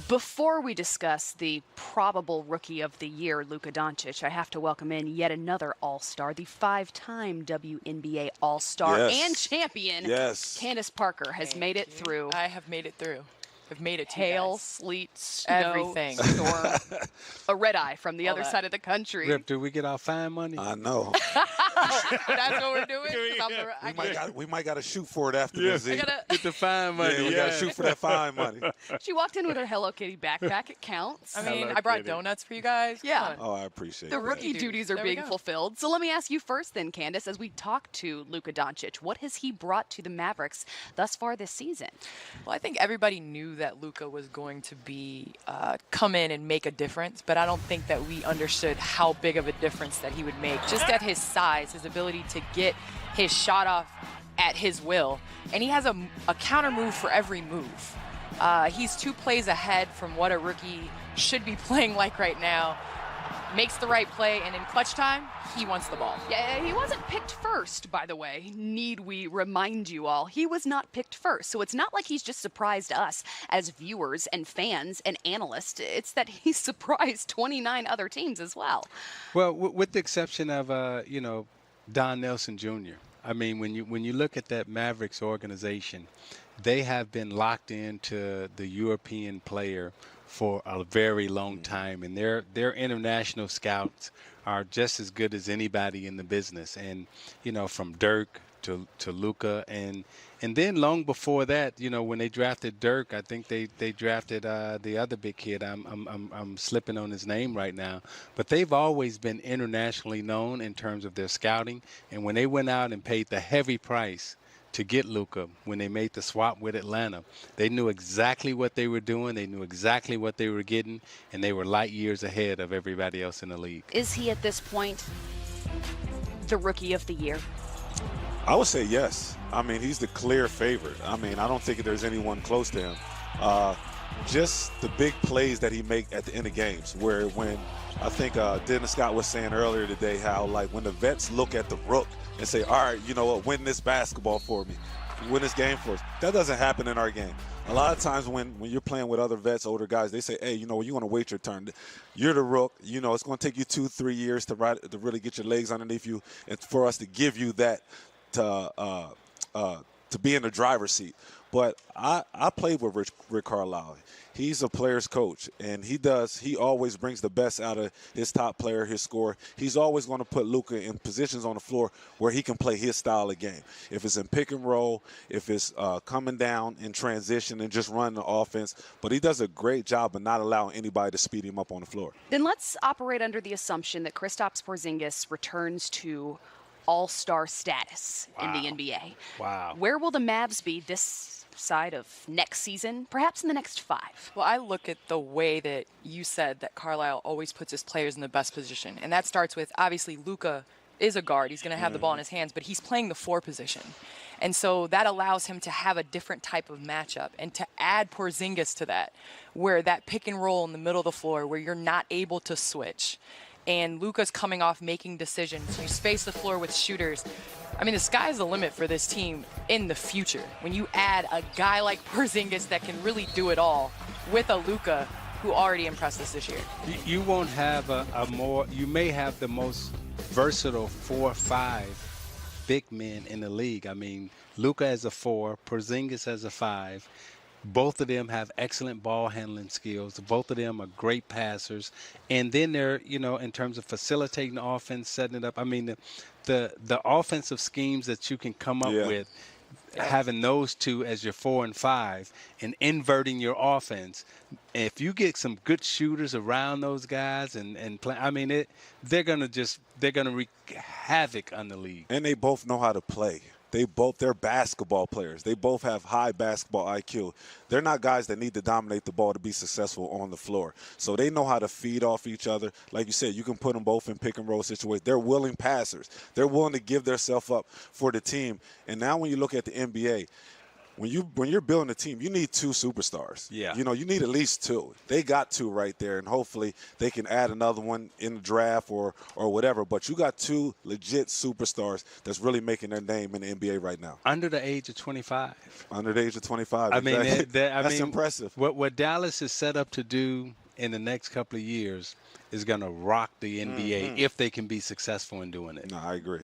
Before we discuss the probable Rookie of the Year, Luka Doncic, I have to welcome in yet another All-Star, the five-time WNBA All-Star and Yes. champion, Yes. Candace Parker, has Thank made it you. through I have made it through. I've made it to you hail, guys. sleet, snow, Everything. storm, a red eye from the All other that. side of the country. Rip, do we get our fine money? I know. That's what we're doing? 'Cause I'm the- I We might got to shoot for it after Yeah. this. Z. I gotta. Get the fine money. Yeah, we got to shoot for that fine money. She walked in with her Hello Kitty backpack. It counts. I mean, Hello I brought Kitty. donuts for you guys. Come Yeah. on. Oh, I appreciate The that. rookie Dude, duties are there we being go. fulfilled. So let me ask you first then, Candace, as we talk to Luka Doncic, what has he brought to the Mavericks thus far this season? Well, I think everybody knew that Luka was going to be come in and make a difference, but I don't think that we understood how big of a difference that he would make. Just at his size, his ability to get his shot off at his will, and he has a counter move for every move. He's 2 plays ahead from what a rookie should be playing like right now. Makes the right play, and in clutch time, he wants the ball. Yeah, he wasn't picked first, by the way. Need we remind you all? He was not picked first. So it's not like he's just surprised us as viewers and fans and analysts. It's that he surprised 29 other teams as well. Well, with the exception of Don Nelson Jr. I mean, when you look at that Mavericks organization, they have been locked into the European player for a very long time, and their international scouts are just as good as anybody in the business. And from Dirk to Luka, and then long before that, when they drafted Dirk, I think they drafted the other big kid. I'm slipping on his name right now, but they've always been internationally known in terms of their scouting. And when they went out and paid the heavy price to get Luka, when they made the swap with Atlanta, they knew exactly what they were doing. They knew exactly what they were getting, and they were light years ahead of everybody else in the league. Is he at this point the Rookie of the Year? I would say yes. I mean, he's the clear favorite. I mean, I don't think there's anyone close to him. Just the big plays that he make at the end of games, where when I think Dennis Scott was saying earlier today how, like, when the vets look at the rook and say, all right, you know what, win this basketball for me, win this game for us. That doesn't happen in our game. A lot of times when you're playing with other vets, older guys, they say, hey, you want to wait your turn. You're the rook. It's going to take you 2-3 years to really get your legs underneath you and for us to give you that to be in the driver's seat. But I played with Rick Carlisle. He's a player's coach, and he always brings the best out of his top player, his scorer. He's always going to put Luka in positions on the floor where he can play his style of game. If it's in pick and roll, if it's coming down in transition and just running the offense. But he does a great job of not allowing anybody to speed him up on the floor. Then let's operate under the assumption that Kristaps Porzingis returns to all-star status in the NBA. Wow. Where will the Mavs be this side of next season, perhaps in the next 5? Well, I look at the way that you said that Carlisle always puts his players in the best position. And that starts with, obviously, Luka is a guard. He's going to have the ball in his hands, but he's playing the 4 position. And so that allows him to have a different type of matchup. And to add Porzingis to that, where that pick and roll in the middle of the floor, where you're not able to switch, and Luka's coming off making decisions. You space the floor with shooters. I mean, the sky's the limit for this team in the future. When you add a guy like Porzingis that can really do it all with a Luka who already impressed us this year. You won't have you may have the most versatile 4 or 5 big men in the league. I mean, Luka as a 4, Porzingis as a 5. Both of them have excellent ball handling skills. Both of them are great passers. And then they're, in terms of facilitating the offense, setting it up. I mean, the offensive schemes that you can come up with, having those 2 as your 4 and 5 and inverting your offense. If you get some good shooters around those guys and play, I mean, they're going to wreak havoc on the league. And they both know how to play. They're basketball players. They both have high basketball IQ. They're not guys that need to dominate the ball to be successful on the floor. So they know how to feed off each other. Like you said, you can put them both in pick and roll situations. They're willing passers. They're willing to give themselves up for the team. And now when you look at the NBA, when you're building a team, you need 2 superstars. Yeah. You know, you need at least 2. They got 2 right there, and hopefully they can add another one in the draft or whatever. But you got 2 legit superstars that's really making their name in the NBA right now. Under the age of 25. Under the age of 25. I mean, exactly. that's impressive. What Dallas is set up to do in the next couple of years is going to rock the NBA if they can be successful in doing it. No, I agree.